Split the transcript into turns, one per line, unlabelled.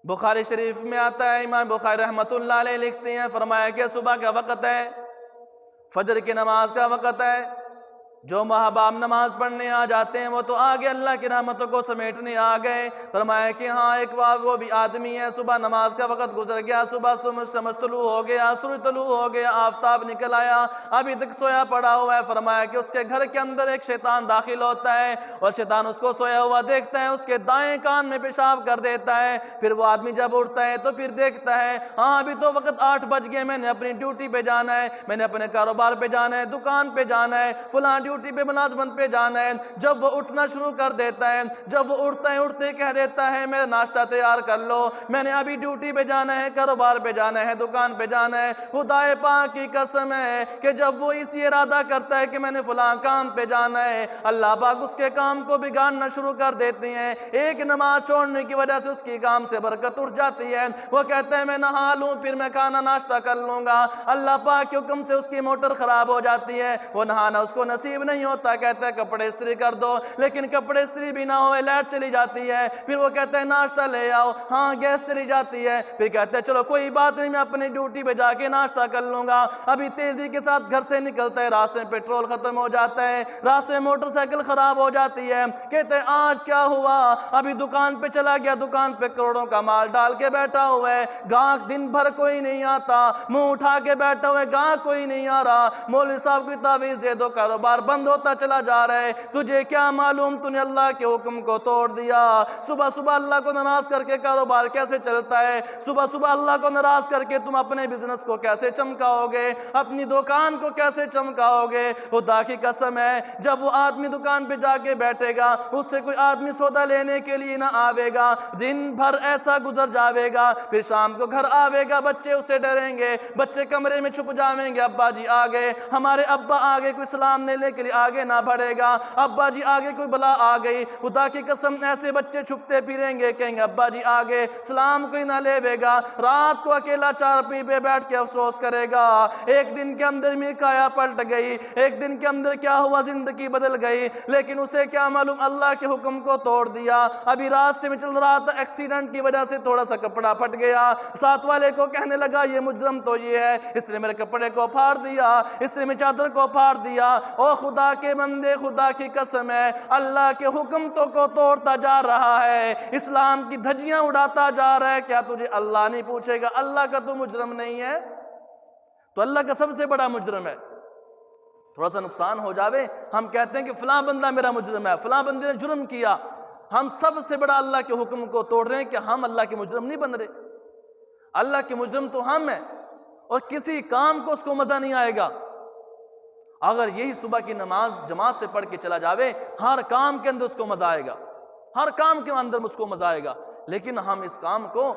بخاری شریف میں آتا ہے، امام بخاری رحمۃ اللہ علیہ لکھتے ہیں، فرمایا کہ صبح کا وقت ہے، فجر کی نماز کا وقت ہے، جو ماہباب نماز پڑھنے آ جاتے ہیں وہ تو آگے اللہ کی رحمتوں کو سمیٹنے آ گئے۔ فرمایا کہ ہاں ایک بار وہ بھی آدمی ہے، صبح نماز کا وقت گزر گیا، صبح شمس طلوع ہو گیا، سورج طلوع ہو گیا، آفتاب نکل آیا، ابھی تک سویا پڑا ہوا ہے۔ فرمایا کہ اس کے گھر کے اندر ایک شیطان داخل ہوتا ہے اور شیطان اس کو سویا ہوا دیکھتا ہے، اس کے دائیں کان میں پیشاب کر دیتا ہے۔ پھر وہ آدمی جب اٹھتا ہے تو پھر دیکھتا ہے ہاں ابھی تو وقت 8 بج گئے، میں نے اپنی ڈیوٹی پہ جانا ہے، میں نے اپنے کاروبار پہ جانا ہے، دکان پہ جانا ہے، فلاں ڈیوٹی پہ ملازمت پہ جانا ہے۔ جب وہ اٹھنا شروع کر دیتا ہے، جب وہ اٹھتا ہے اٹھتے کہہ دیتا ہے میرا ناشتہ تیار کر لو، میں نے ابھی ڈیوٹی پہ جانا ہے، کاروبار پہ جانا ہے، دکان پہ جانا ہے۔ خدا پاک کی قسم ہے کہ جب وہ اسی ارادہ کرتا ہے کہ میں نے فلاں کام پہ جانا ہے، اللہ پاک اس کے کام کو بگاڑنا شروع کر دیتے ہیں۔ ایک نماز چھوڑنے کی وجہ سے اس کی کام سے برکت اٹھ جاتی ہے۔ وہ کہتا ہے میں نہا لوں پھر میں کھانا ناشتہ کر لوں گا، اللہ پاک کے حکم سے اس کی موٹر خراب ہو جاتی ہے، وہ نہانا اس کو نصیب نہیں ہوتا، کہتا ہے کپڑے استری کر دو، لیکن کپڑے استری بھی نہ ہوئے، لائٹ چلی جاتی ہے، پھر وہ کہتا ہے ناشتہ لے آؤ، ہاں گیس چلی جاتی ہے، پھر کہتا ہے چلو کوئی بات نہیں میں اپنی ڈیوٹی پہ جا کے ناشتہ کر لوں گا۔ ابھی تیزی کے ساتھ گھر سے نکلتا ہے، راستے میں پیٹرول ختم ہو جاتا ہے، راستے میں موٹر سائیکل خراب ہو جاتی ہے، کہتے ہیں آج کیا ہوا؟ ابھی دکان پہ چلا گیا، دکان پہ کروڑوں کا مال ڈال کے بیٹھا ہوا ہے، گاہک دن بھر کوئی نہیں آتا، منہ اٹھا کے بیٹھا ہوا ہے، گاہک کوئی نہیں آ رہا، مولوی صاحب کی تعویذ دے دو، کاروبار بند ہوتا چلا جا رہا ہے، تجھے کیا معلوم تو نے اللہ کے حکم کو توڑ دیا۔ صبح صبح اللہ کو ناراض کر کے کاروبار کیسے چلتا ہے؟ صبح صبح اللہ کو ناراض کر کے تم اپنے بزنس کو کیسے چمکاؤ گے؟ اپنی دکان کو کیسے چمکاؤ گے؟ خدا کی قسم ہے جب وہ آدمی دکان پہ جا کے بیٹھے گا، اس سے کوئی آدمی سودا لینے کے لیے نہ آوے گا، دن بھر ایسا گزر جاوے گا، پھر شام کو گھر آوے گا، بچے اسے ڈریں گے، بچے کمرے میں چھپ جاویں گے، ابا جی آگئے، ہمارے ابا آگئے، کوئی سلام لینے کے لیے آگے نہ بڑھے گا، ابا جی آگے کوئی بلا آ گئی، خدا کی قسم ایسے بچے چھپتے پھریں گے، کہیں گے ابا جی آگے، سلام کوئی نہ لے گا، رات کو اکیلا چارپائی پہ بیٹھ کے افسوس کرے گا۔ ایک دن کے اندر میری کایا پلٹ گئی، ایک دن کے اندر کیا ہوا، زندگی بدل گئی، لیکن اسے کیا معلوم اللہ کے حکم کو توڑ دیا۔ ابھی راستے میں چل رہا تھا، ایکسیڈنٹ کی وجہ سے تھوڑا سا کپڑا پھٹ گیا، ساتھ والے کو کہنے لگا یہ مجرم تو یہ ہے، اس نے میرے کپڑے کو پھاڑ دیا، اس نے میری چادر کو پھاڑ دیا۔ او خدا کے بندے، خدا کی قسم ہے اللہ کے حکم تو کو توڑتا جا رہا ہے، اسلام کی دھجیاں اڑاتا جا رہا ہے، کیا تجھے اللہ نہیں پوچھے گا؟ اللہ کا تو مجرم نہیں ہے تو اللہ کا سب سے بڑا مجرم ہے۔ تھوڑا سا نقصان ہو جاوے ہم کہتے ہیں کہ فلاں بندہ میرا مجرم ہے، فلاں بندے نے جرم کیا، ہم سب سے بڑا اللہ کے حکم کو توڑ رہے ہیں کہ ہم اللہ کے مجرم نہیں بن رہے۔ اللہ کے مجرم تو ہم ہیں، اور کسی کام کو اس کو مزہ نہیں آئے گا۔ اگر یہی صبح کی نماز جماعت سے پڑھ کے چلا جاوے، ہر کام کے اندر اس کو مزہ آئے گا، ہر کام کے اندر اس کو مزہ آئے گا، لیکن ہم اس کام کو